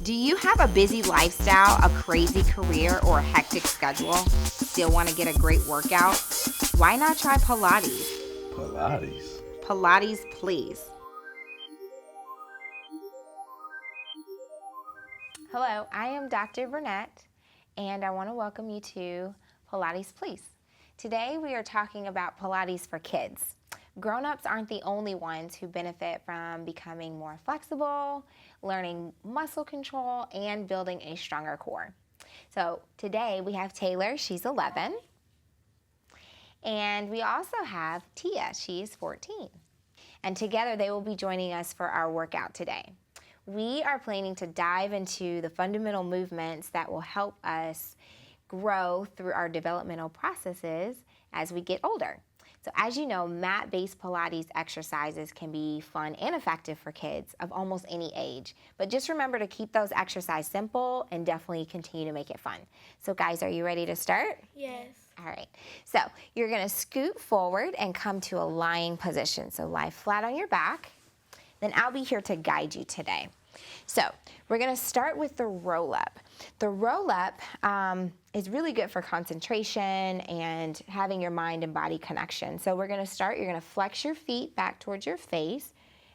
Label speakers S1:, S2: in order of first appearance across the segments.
S1: Do you have a busy lifestyle, a crazy career, or a hectic schedule? Still want to get a great workout? Why not try Pilates?
S2: Pilates?
S1: Pilates Please. Hello, I am Dr. Vernette, and I want to welcome you to Pilates Please. Today we are talking about Pilates for kids. Grown-ups aren't the only ones who benefit from becoming more flexible, learning muscle control, and building a stronger core. So today we have Taylor, she's 11, and we also have Tia, she's 14. And together they will be joining us for our workout today. We are planning to dive into the fundamental movements that will help us grow through our developmental processes as we get older. So as you know, mat-based Pilates exercises can be fun and effective for kids of almost any age. But just remember to keep those exercises simple and definitely continue to make it fun. So guys, are you ready to start?
S3: Yes.
S1: All right. So you're going to scoot forward and come to a lying position. So lie flat on your back. Then I'll be here to guide you today. So we're going to start with the roll-up. The roll-up is really good for concentration and having your mind and body connection. So we're going to start, you're going to flex your feet back towards your face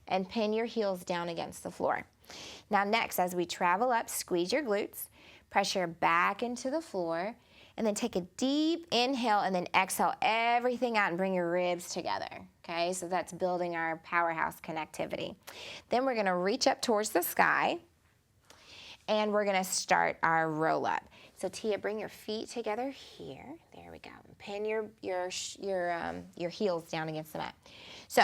S1: and pin your heels down against the floor. Now next, as we travel up, squeeze your glutes, pressure back into the floor, and then take a deep inhale and then exhale everything out and bring your ribs together. Okay, so that's building our powerhouse connectivity. Then we're gonna reach up towards the sky and we're gonna start our roll up. So Tia, bring your feet together here. There we go. Pin your heels down against the mat. So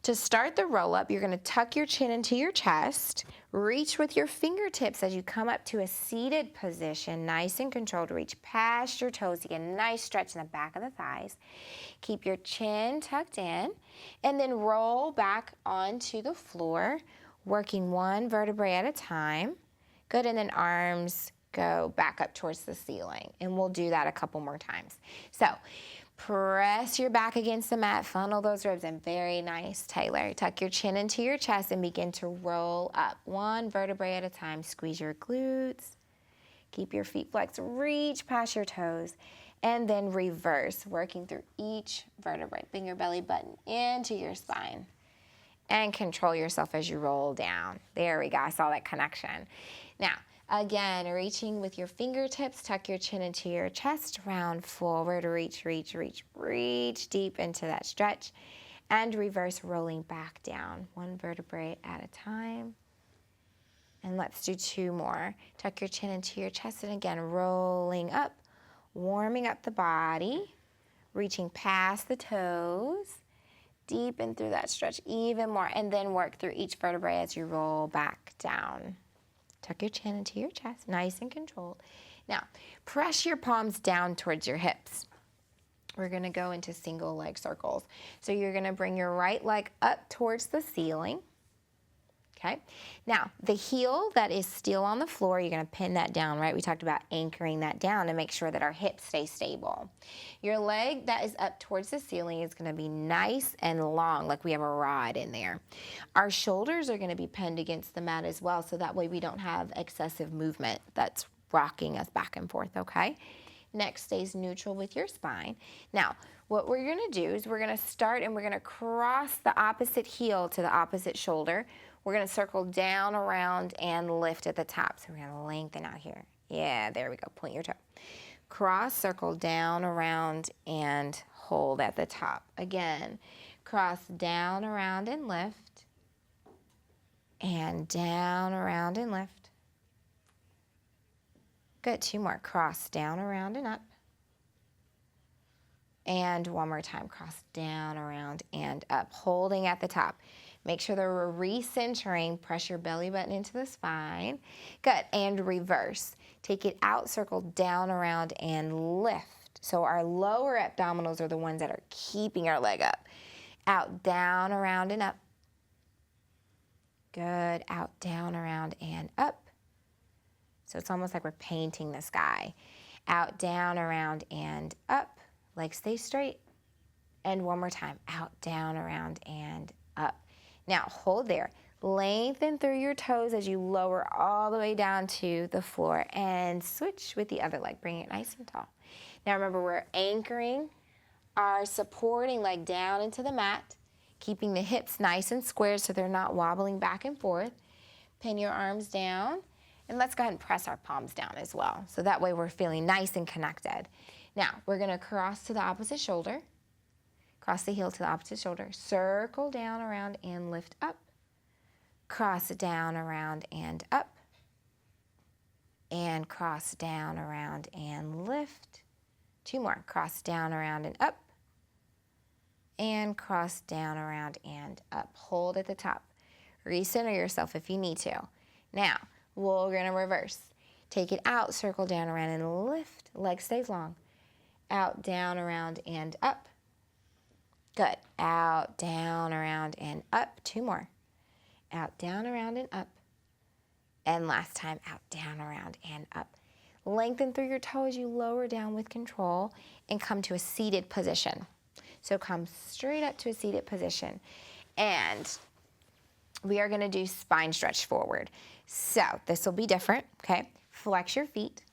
S1: to start the roll up, you're gonna tuck your chin into your chest, reach with your fingertips as you come up to a seated position, nice and controlled. Reach past your toes. You get a nice stretch in the back of the thighs. Keep your chin tucked in, and then roll back onto the floor, working one vertebrae at a time. Good, and then arms go back up towards the ceiling, and we'll do that a couple more times. So press your back against the mat, funnel those ribs in. Very nice, Taylor. Tuck your chin into your chest and begin to roll up one vertebrae at a time. Squeeze your glutes. Keep your feet flexed. Reach past your toes. And then reverse, working through each vertebrae. Bring your belly button into your spine. And control yourself as you roll down. There we go. I saw that connection. Now, again, reaching with your fingertips, tuck your chin into your chest, round forward, reach deep into that stretch, and reverse, rolling back down, one vertebrae at a time. And let's do two more. Tuck your chin into your chest, and again, rolling up, warming up the body, reaching past the toes, deepen through that stretch even more, and then work through each vertebrae as you roll back down. Tuck your chin into your chest, nice and controlled. Now, press your palms down towards your hips. We're gonna go into single leg circles. So you're gonna bring your right leg up towards the ceiling. Okay, now the heel that is still on the floor, you're gonna pin that down, right? We talked about anchoring that down to make sure that our hips stay stable. Your leg that is up towards the ceiling is gonna be nice and long, like we have a rod in there. Our shoulders are gonna be pinned against the mat as well, so that way we don't have excessive movement that's rocking us back and forth, okay? Neck stays neutral with your spine. Now, what we're gonna do is we're gonna start and we're gonna cross the opposite heel to the opposite shoulder. We're gonna circle down, around, and lift at the top. So we're gonna lengthen out here. Yeah, there we go, point your toe. Cross, circle down, around, and hold at the top. Again, cross down, around, and lift. And down, around, and lift. Good, two more. Cross down, around, and up. And one more time, cross down, around, and up. Holding at the top. Make sure that we're recentering. Press your belly button into the spine. Good, and reverse. Take it out, circle down, around, and lift. So our lower abdominals are the ones that are keeping our leg up. Out, down, around, and up. Good, out, down, around, and up. So it's almost like we're painting the sky. Out, down, around, and up. Legs stay straight. And one more time. Out, down, around, and up. Now hold there. Lengthen through your toes as you lower all the way down to the floor, and switch with the other leg. Bring it nice and tall. Now remember, we're anchoring our supporting leg down into the mat, keeping the hips nice and square so they're not wobbling back and forth. Pin your arms down, and let's go ahead and press our palms down as well. So that way we're feeling nice and connected. Now, we're gonna cross to the opposite shoulder, cross the heel to the opposite shoulder, circle down, around, and lift up. Cross it down, around, and up. And cross down, around, and lift. 2 more. Cross down, around, and up. And cross down, around, and up. Hold at the top. Recenter yourself if you need to. Now, we're going to reverse. Take it out, circle down, around, and lift. Leg stays long. Out, down, around, and up. Good. Out, down, around, and up. 2 more. Out, down, around, and up. And last time, out, down, around, and up. Lengthen through your toes, you lower down with control, and come to a seated position. So come straight up to a seated position. And we are gonna do spine stretch forward. So this will be different, okay? Flex your feet.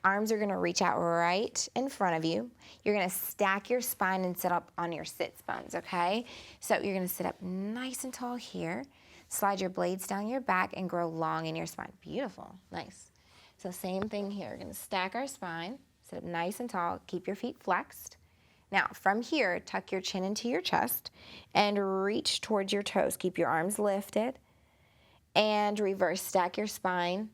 S1: Arms are gonna reach out right in front of you. You're gonna stack your spine and sit up on your sits bones, okay? So you're gonna sit up nice and tall here. Slide your blades down your back and grow long in your spine. Beautiful, nice. So same thing here. We're gonna stack our spine, sit up nice and tall, keep your feet flexed. Now from here, tuck your chin into your chest and reach towards your toes. Keep your arms lifted and reverse, stack your spine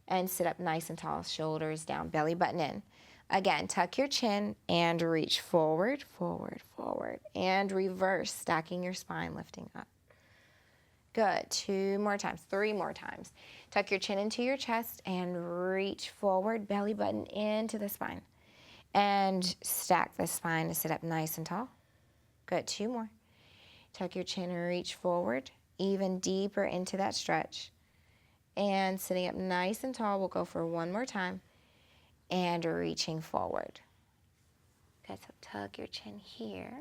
S1: and sit up nice and tall, shoulders down, belly button in. Again, tuck your chin and reach forward, forward, forward, and reverse, stacking your spine, lifting up. Good. 2 more times, 3 more times. Tuck your chin into your chest and reach forward, belly button into the spine. And stack the spine to sit up nice and tall. Good. 2 more. Tuck your chin and reach forward, even deeper into that stretch. And sitting up nice and tall, we'll go for 1 more time. And reaching forward. Good. So tuck your chin here.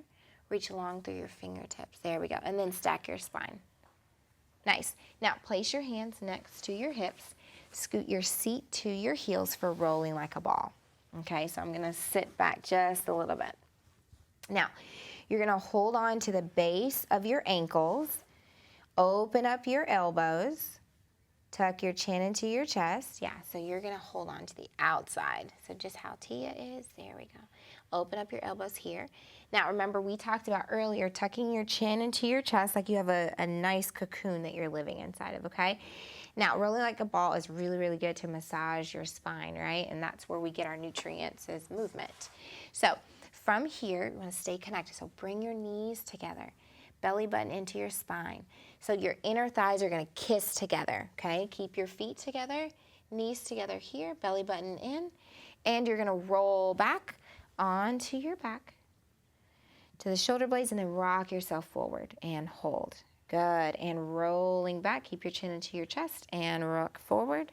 S1: Reach long through your fingertips. There we go. And then stack your spine. Nice. Now place your hands next to your hips. Scoot your seat to your heels for rolling like a ball. Okay, so I'm gonna sit back just a little bit. Now, you're gonna hold on to the base of your ankles, open up your elbows, tuck your chin into your chest. Yeah, so you're gonna hold on to the outside. So just how Tia is, there we go. Open up your elbows here. Now remember, we talked about earlier tucking your chin into your chest like you have a nice cocoon that you're living inside of, okay? Now, rolling like a ball is really, really good to massage your spine, right? And that's where we get our nutrients is movement. So from here, you wanna stay connected. So bring your knees together, belly button into your spine. So your inner thighs are gonna kiss together, okay? Keep your feet together, knees together here, belly button in, and you're gonna roll back onto your back to the shoulder blades and then rock yourself forward and hold. Good. And rolling back, keep your chin into your chest and rock forward.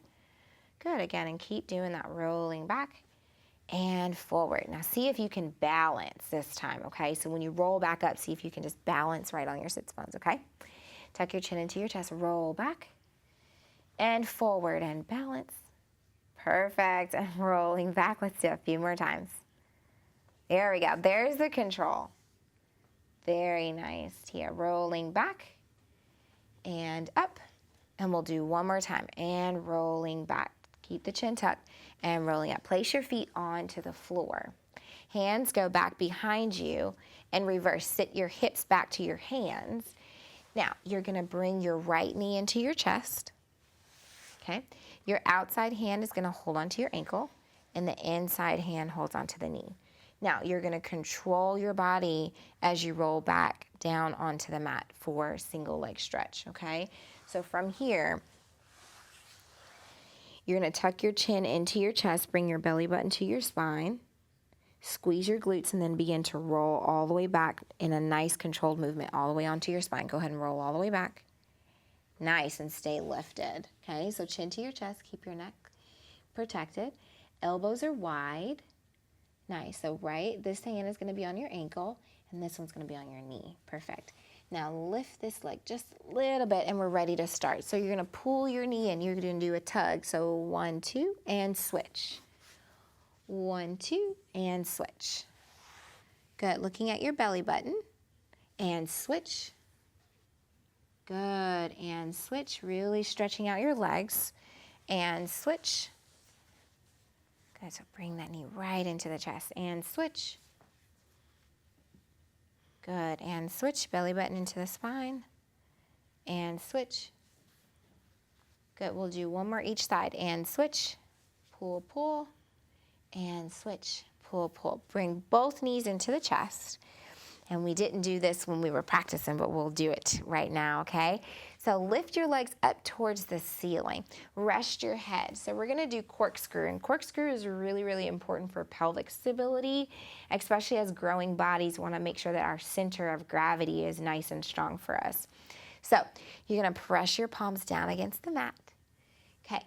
S1: Good. Again, and keep doing that, rolling back and forward. Now see if you can balance this time, okay? So when you roll back up, see if you can just balance right on your sits bones, okay? Tuck your chin into your chest, roll back and forward and balance. Perfect. And rolling back. Let's do it a few more times. There we go. There's the control. Very nice. Here, rolling back and up. And we'll do 1 more time. And rolling back. Keep the chin tucked and rolling up. Place your feet onto the floor. Hands go back behind you and reverse. Sit your hips back to your hands. Now, you're going to bring your right knee into your chest. Okay? Your outside hand is going to hold onto your ankle, and the inside hand holds onto the knee. Now, you're going to control your body as you roll back down onto the mat for single leg stretch, okay? So from here, you're going to tuck your chin into your chest, bring your belly button to your spine, squeeze your glutes, and then begin to roll all the way back in a nice controlled movement all the way onto your spine. Go ahead and roll all the way back. Nice, and stay lifted, okay? So chin to your chest, keep your neck protected. Elbows are wide. Nice, so this hand is gonna be on your ankle, and this one's gonna be on your knee. Perfect. Now lift this leg just a little bit and we're ready to start. So you're gonna pull your knee in, you're gonna do a tug. So 1, 2, and switch. 1, 2, and switch. Good, looking at your belly button, and switch. Good, and switch, really stretching out your legs, and switch. Good, so bring that knee right into the chest, and switch. Good, and switch, belly button into the spine, and switch. Good, we'll do one more each side, and switch, pull, pull, and switch, pull, pull. Bring both knees into the chest. And we didn't do this when we were practicing, but we'll do it right now, okay? So lift your legs up towards the ceiling. Rest your head. So we're gonna do corkscrew, and corkscrew is really, really important for pelvic stability, especially as growing bodies wanna make sure that our center of gravity is nice and strong for us. So you're gonna press your palms down against the mat, okay?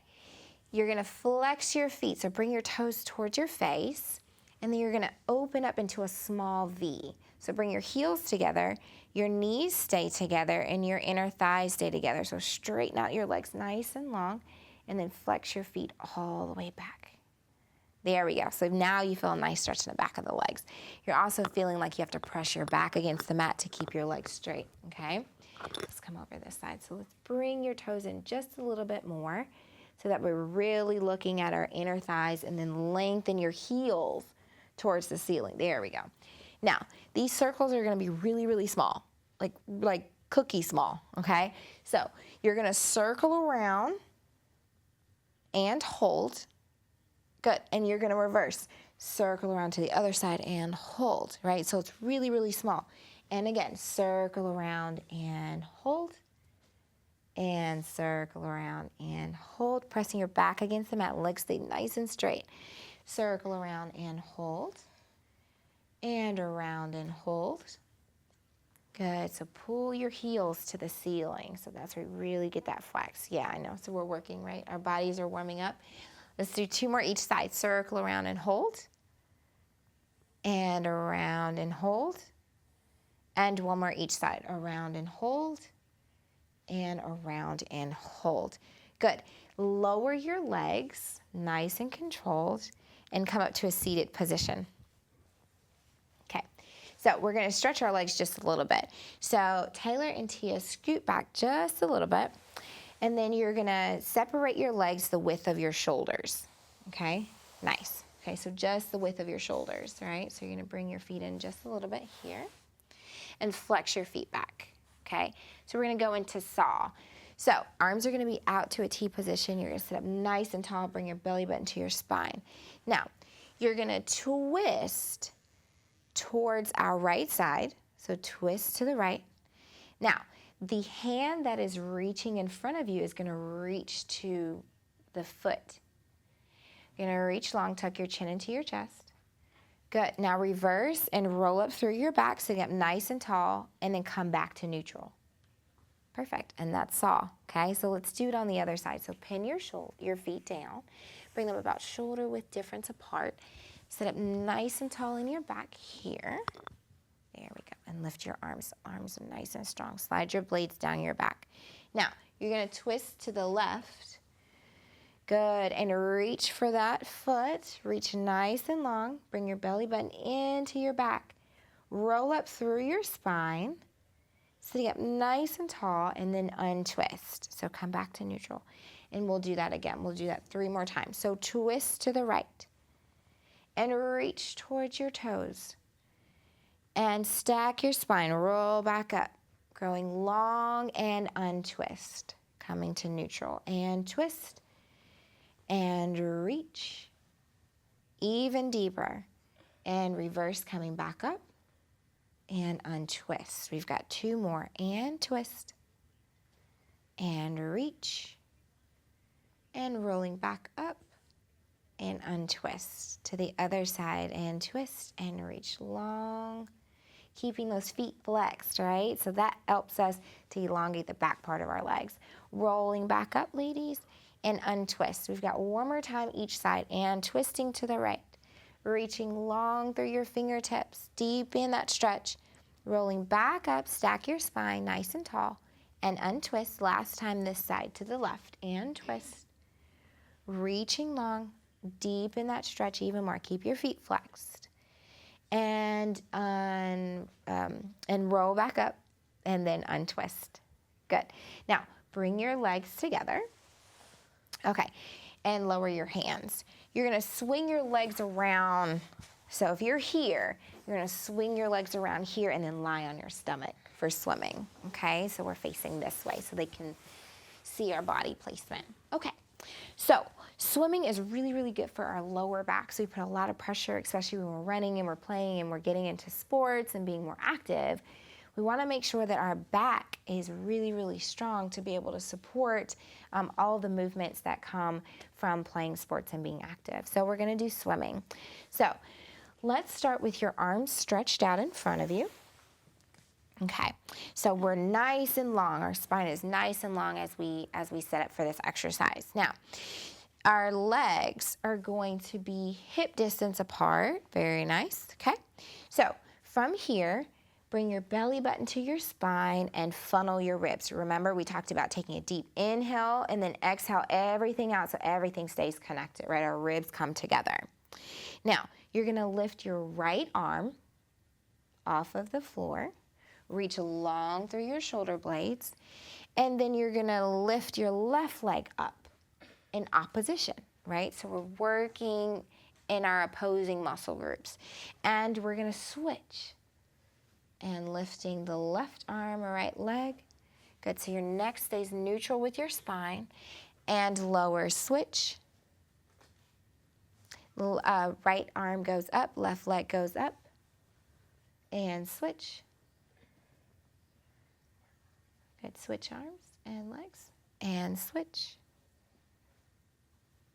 S1: You're gonna flex your feet, so bring your toes towards your face, and then you're gonna open up into a small V. So bring your heels together, your knees stay together, and your inner thighs stay together. So straighten out your legs nice and long, and then flex your feet all the way back. There we go. So now you feel a nice stretch in the back of the legs. You're also feeling like you have to press your back against the mat to keep your legs straight, okay? Let's come over this side. So let's bring your toes in just a little bit more so that we're really looking at our inner thighs, and then lengthen your heels towards the ceiling. There we go. Now, these circles are gonna be really, really small, like cookie small, okay? So you're gonna circle around and hold. Good, and you're gonna reverse. Circle around to the other side and hold, right? So it's really, really small. And again, circle around and hold. And circle around and hold. Pressing your back against the mat, legs stay nice and straight. Circle around and hold. And around and hold. Good, so pull your heels to the ceiling. So that's where you really get that flex. Yeah, I know, so we're working, right? Our bodies are warming up. Let's do 2 more each side. Circle around and hold. And around and hold. And 1 more each side. Around and hold. And around and hold. Good, lower your legs, nice and controlled, and come up to a seated position. So we're gonna stretch our legs just a little bit. So Taylor and Tia, scoot back just a little bit, and then you're gonna separate your legs the width of your shoulders, okay? Nice, okay, so just the width of your shoulders, all right? So you're gonna bring your feet in just a little bit here, and flex your feet back, okay? So we're gonna go into saw. So arms are gonna be out to a T position. You're gonna sit up nice and tall, bring your belly button to your spine. Now, you're gonna twist towards our right side, so twist to the right. Now, the hand that is reaching in front of you is gonna reach to the foot. You're gonna reach long, tuck your chin into your chest. Good, now reverse and roll up through your back, sitting up nice and tall, and then come back to neutral. Perfect, and that's saw, okay? So let's do it on the other side. So pin your feet down, bring them about shoulder width difference apart. Sit up nice and tall in your back here. There we go. And lift your arms. Arms are nice and strong. Slide your blades down your back. Now, you're going to twist to the left. Good. And reach for that foot. Reach nice and long. Bring your belly button into your back. Roll up through your spine. Sitting up nice and tall, and then untwist. So come back to neutral. And we'll do that again. We'll do that 3 more times. So twist to the right. And reach towards your toes. And stack your spine, roll back up. Growing long and untwist. Coming to neutral and twist. And reach. Even deeper. And reverse, coming back up. And untwist. We've got 2 more. And twist. And reach. And rolling back up. And untwist to the other side and twist and reach long, keeping those feet flexed, right? So that helps us to elongate the back part of our legs. Rolling back up, ladies, and untwist. We've got 1 more time each side and twisting to the right, reaching long through your fingertips, deep in that stretch, Rolling back up, stack your spine nice and tall, and untwist. Last time this side to the left, and twist. Reaching long, deep in that stretch even more. Keep your feet flexed. And roll back up, and then untwist. Good. Now, bring your legs together. Okay, and lower your hands. You're gonna swing your legs around. So if you're here, you're gonna swing your legs around here and then lie on your stomach for swimming, okay? So we're facing this way so they can see our body placement. Okay, so swimming is really, really good for our lower back. So we put a lot of pressure, especially when we're running and we're playing and we're getting into sports and being more active. We wanna make sure that our back is really, really strong to be able to support all the movements that come from playing sports and being active. So we're gonna do swimming. So let's start with your arms stretched out in front of you. Okay, so we're nice and long. Our spine is nice and long as we set up for this exercise. Now, our legs are going to be hip distance apart. Very nice, okay? So from here, bring your belly button to your spine and funnel your ribs. Remember, we talked about taking a deep inhale and then exhale everything out so everything stays connected, right? Our ribs come together. Now, you're gonna lift your right arm off of the floor, reach long through your shoulder blades, and then you're gonna lift your left leg up in opposition, right? So we're working in our opposing muscle groups. And we're gonna switch and lifting the left arm or right leg. Good, so your neck stays neutral with your spine, and lower, switch. Right arm goes up, left leg goes up, and switch. Good, switch arms and legs, and switch,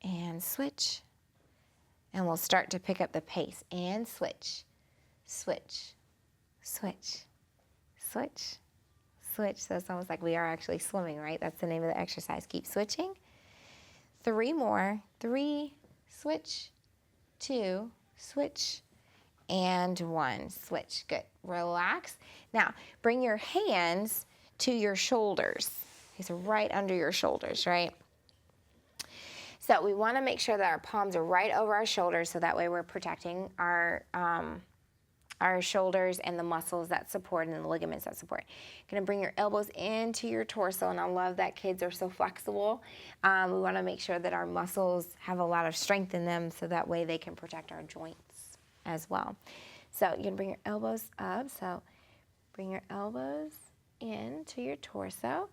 S1: and switch. And we'll start to pick up the pace, and switch, switch, switch, switch, switch. So it's almost like we are actually swimming, right? That's the name of the exercise. Keep switching. 3 more. 3, switch, 2, switch, and 1, switch. Good. Relax. Now, bring your hands to your shoulders. Okay, so right under your shoulders, right? So we want to make sure that our palms are right over our shoulders so that way we're protecting our shoulders and the muscles that support and the ligaments that support. You're gonna bring your elbows into your torso, and I love that kids are so flexible. We wanna make sure that our muscles have a lot of strength in them so that way they can protect our joints as well. So you're gonna bring your elbows up, so bring your elbows into your torso,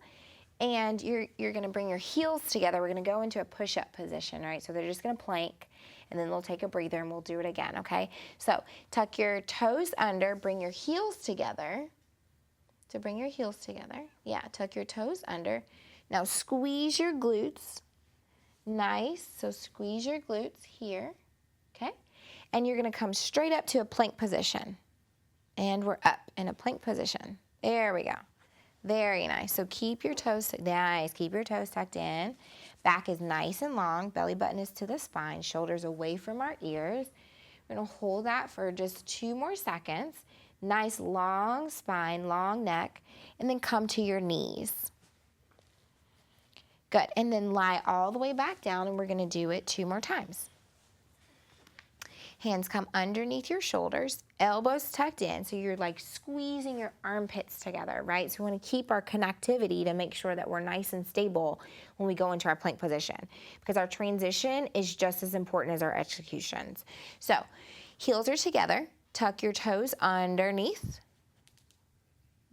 S1: and you're gonna bring your heels together. We're gonna go into a push-up position, right? So they're just gonna plank, and then they'll take a breather and we'll do it again, okay? So tuck your toes under, bring your heels together. So bring your heels together. Yeah, tuck your toes under. Now squeeze your glutes. Nice, so squeeze your glutes here, okay? And you're gonna come straight up to a plank position. And we're up in a plank position. There we go. Very nice. So keep your toes, nice, keep your toes tucked in. Back is nice and long, belly button is to the spine, shoulders away from our ears. We're gonna hold that for just 2 more seconds. Nice long spine, long neck, and then come to your knees. Good, and then lie all the way back down, and we're gonna do it 2 more times. Hands come underneath your shoulders, elbows tucked in, so you're like squeezing your armpits together, right? So we want to keep our connectivity to make sure that we're nice and stable when we go into our plank position, because our transition is just as important as our executions. So heels are together, tuck your toes underneath.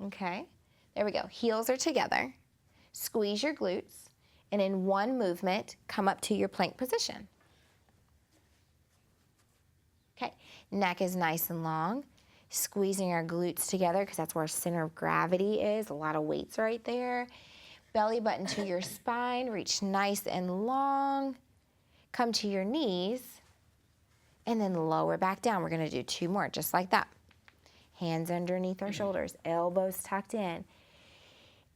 S1: Okay, there we go. Heels are together, squeeze your glutes, and in one movement, come up to your plank position. Okay, neck is nice and long, squeezing our glutes together because that's where our center of gravity is. A lot of weights right there. Belly button to your spine, reach nice and long. Come to your knees, and then lower back down. We're gonna do 2 more, just like that. Hands underneath our shoulders, elbows tucked in.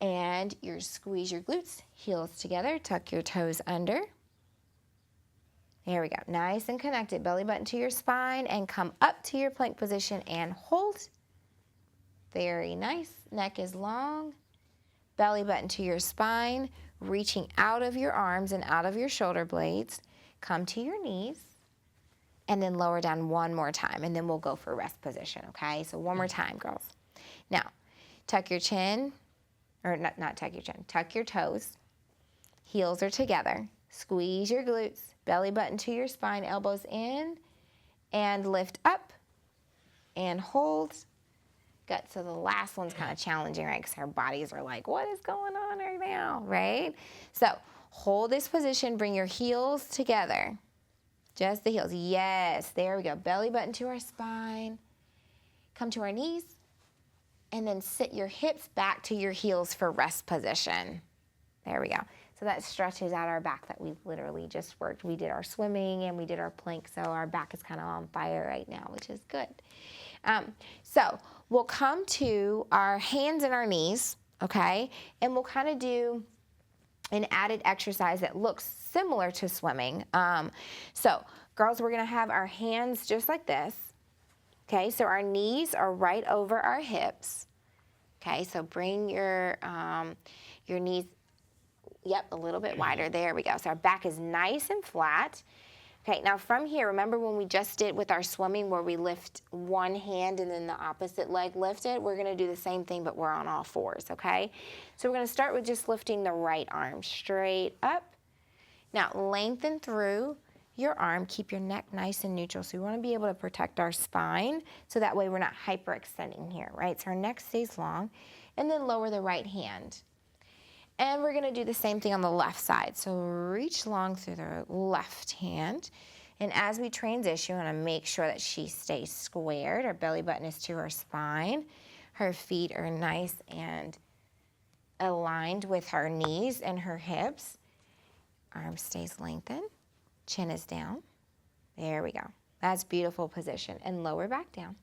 S1: And you squeeze your glutes, heels together, tuck your toes under. There we go, nice and connected, belly button to your spine, and come up to your plank position and hold. Very nice. Neck is long. Belly button to your spine, reaching out of your arms and out of your shoulder blades. Come to your knees, and then lower down one more time, and then we'll go for rest position, okay? So one more time, girls. Now, tuck your chin, or not tuck your chin, tuck your toes. Heels are together. Squeeze your glutes, belly button to your spine, elbows in, and lift up, and hold. Good, so the last one's kind of challenging, right? Because our bodies are like, what is going on right now, right? So hold this position, bring your heels together. Just the heels, yes, there we go. Belly button to our spine. Come to our knees, and then sit your hips back to your heels for rest position. There we go. So that stretches out our back that we've literally just worked. We did our swimming and we did our plank, so our back is kind of on fire right now, which is good. So we'll come to our hands and our knees, okay? And we'll kind of do an added exercise that looks similar to swimming. So girls, we're gonna have our hands just like this, okay? So our knees are right over our hips, okay? So bring your knees, yep, a little bit wider, there we go. So our back is nice and flat. Okay, now from here, remember when we just did with our swimming where we lift one hand and then the opposite leg lifted? We're gonna do the same thing, but we're on all fours, okay? So we're gonna start with just lifting the right arm straight up. Now lengthen through your arm, keep your neck nice and neutral. So we wanna be able to protect our spine so that way we're not hyperextending here, right? So our neck stays long, and then lower the right hand. And we're gonna do the same thing on the left side. So reach long through the left hand. And as we transition, we wanna make sure that she stays squared. Her belly button is to her spine. Her feet are nice and aligned with her knees and her hips. Arm stays lengthened, chin is down. There we go. That's beautiful position. And lower back down.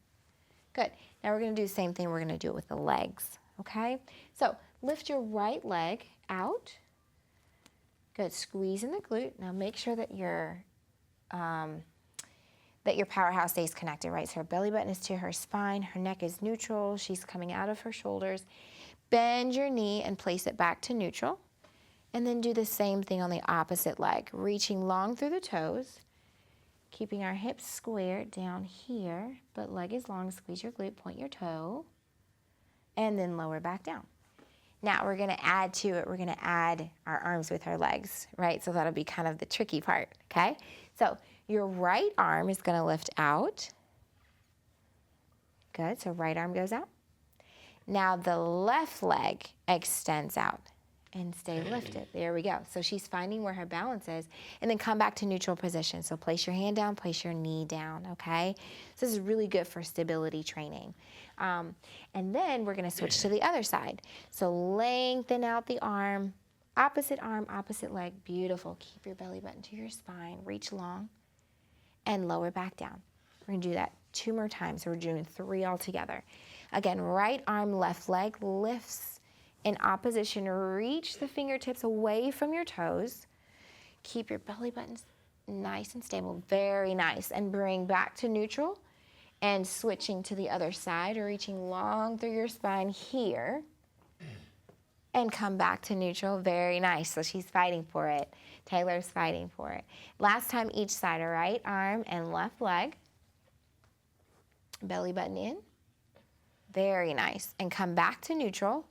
S1: Good. Now we're gonna do the same thing. We're gonna do it with the legs, okay? So lift your right leg out. Good, squeeze in the glute. Now make sure that your powerhouse stays connected, right? So her belly button is to her spine, her neck is neutral, she's coming out of her shoulders. Bend your knee and place it back to neutral. And then do the same thing on the opposite leg, reaching long through the toes, keeping our hips squared down here, but leg is long, squeeze your glute, point your toe, and then lower back down. Now we're gonna add to it, we're gonna add our arms with our legs, right? So that'll be kind of the tricky part, okay? So your right arm is gonna lift out. Good, so right arm goes out. Now the left leg extends out and stay lifted. There we go. So she's finding where her balance is, and then come back to neutral position. So place your hand down, place your knee down, okay? So this is really good for stability training. And then we're gonna switch to the other side. So lengthen out the arm, opposite leg, beautiful. Keep your belly button to your spine, reach long, and lower back down. We're gonna do that 2 more times. So we're doing 3 all together. Again, right arm, left leg lifts in opposition. Reach the fingertips away from your toes. Keep your belly buttons nice and stable, very nice. And bring back to neutral and switching to the other side, reaching long through your spine here. And come back to neutral, very nice. So she's fighting for it. Taylor's fighting for it. Last time each side, right arm and left leg. Belly button in, very nice. And come back to neutral.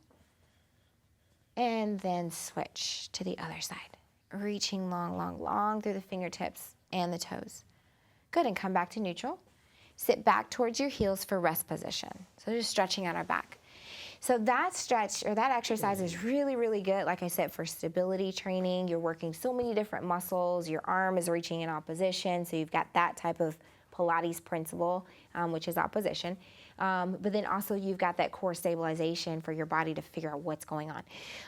S1: And then switch to the other side. Reaching long, long, long through the fingertips and the toes. Good, and come back to neutral. Sit back towards your heels for rest position. So just stretching out our back. So that stretch or that exercise is really, really good. Like I said, for stability training, you're working so many different muscles. Your arm is reaching in opposition. So you've got that type of Pilates principle, which is opposition. But then also you've got that core stabilization for your body to figure out what's going on.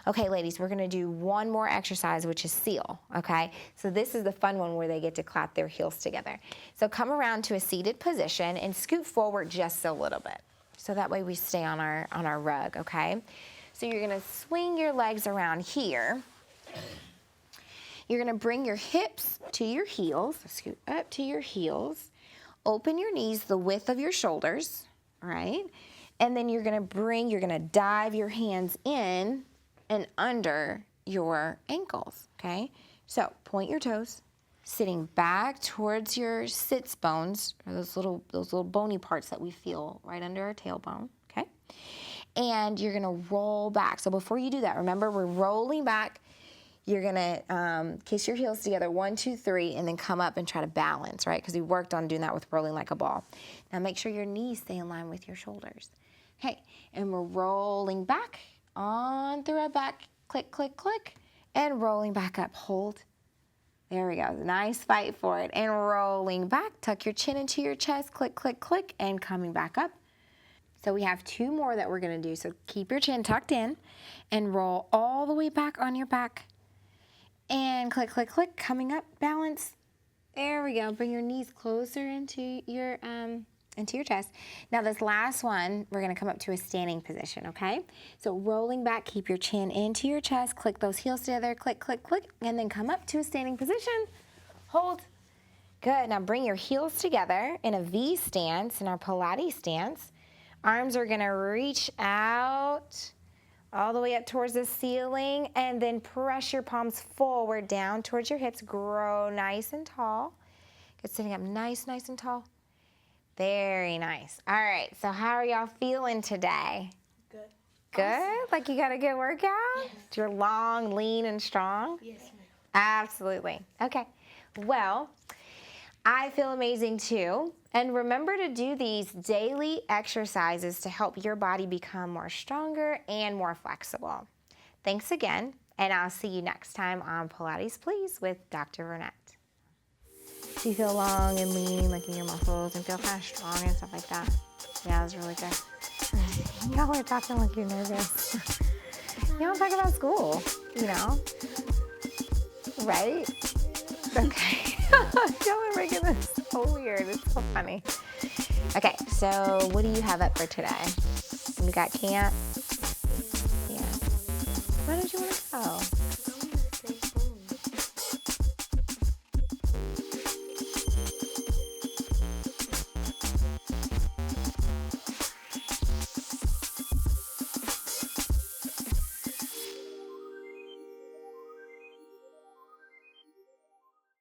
S1: Okay, ladies, we're gonna do one more exercise, which is seal, okay? So this is the fun one where they get to clap their heels together. So come around to a seated position and scoot forward just a little bit. So that way we stay on our rug, okay? So you're gonna swing your legs around here. You're gonna bring your hips to your heels, scoot up to your heels. Open your knees the width of your shoulders, right? And then you're gonna dive your hands in and under your ankles, okay? So point your toes, sitting back towards your sits bones, or those little bony parts that we feel right under our tailbone, okay? And you're gonna roll back. So before you do that, remember we're rolling back. You're gonna kiss your heels together, 1, 2, 3, and then come up and try to balance, right? Because we worked on doing that with rolling like a ball. Now make sure your knees stay in line with your shoulders. Okay, and we're rolling back on through our back, click, click, click, and rolling back up, hold. There we go, nice fight for it. And rolling back, tuck your chin into your chest, click, click, click, and coming back up. So we have 2 more that we're gonna do. So keep your chin tucked in and roll all the way back on your back. And click, click, click, coming up, balance. There we go. Bring your knees closer into your chest. Now this last one, we're gonna come up to a standing position, okay? So rolling back, keep your chin into your chest, click those heels together, click, click, click, and then come up to a standing position. Hold. Good. Now bring your heels together in a V stance, in our Pilates stance. Arms are gonna reach out all the way up towards the ceiling, and then press your palms forward down towards your hips. Grow nice and tall. Good, sitting up nice, nice and tall. Very nice. All right, so how are y'all feeling today?
S2: Good.
S1: Good?
S2: Awesome.
S1: Like you got a good workout?
S2: Yes.
S1: You're long, lean, and strong?
S2: Yes, ma'am.
S1: Absolutely. Okay. Well, I feel amazing too. And remember to do these daily exercises to help your body become more stronger and more flexible. Thanks again, and I'll see you next time on Pilates Please with Dr. Vernette. Do you feel long and lean, like in your muscles, and feel kind of strong and stuff like that? Yeah, that's really good. Y'all are talking like you're nervous. You don't talk about school, you know? Right? Okay. Y'all are making this so weird. It's so funny. Okay, so what do you have up for today? You got camp? Yeah. Why don't you want to go?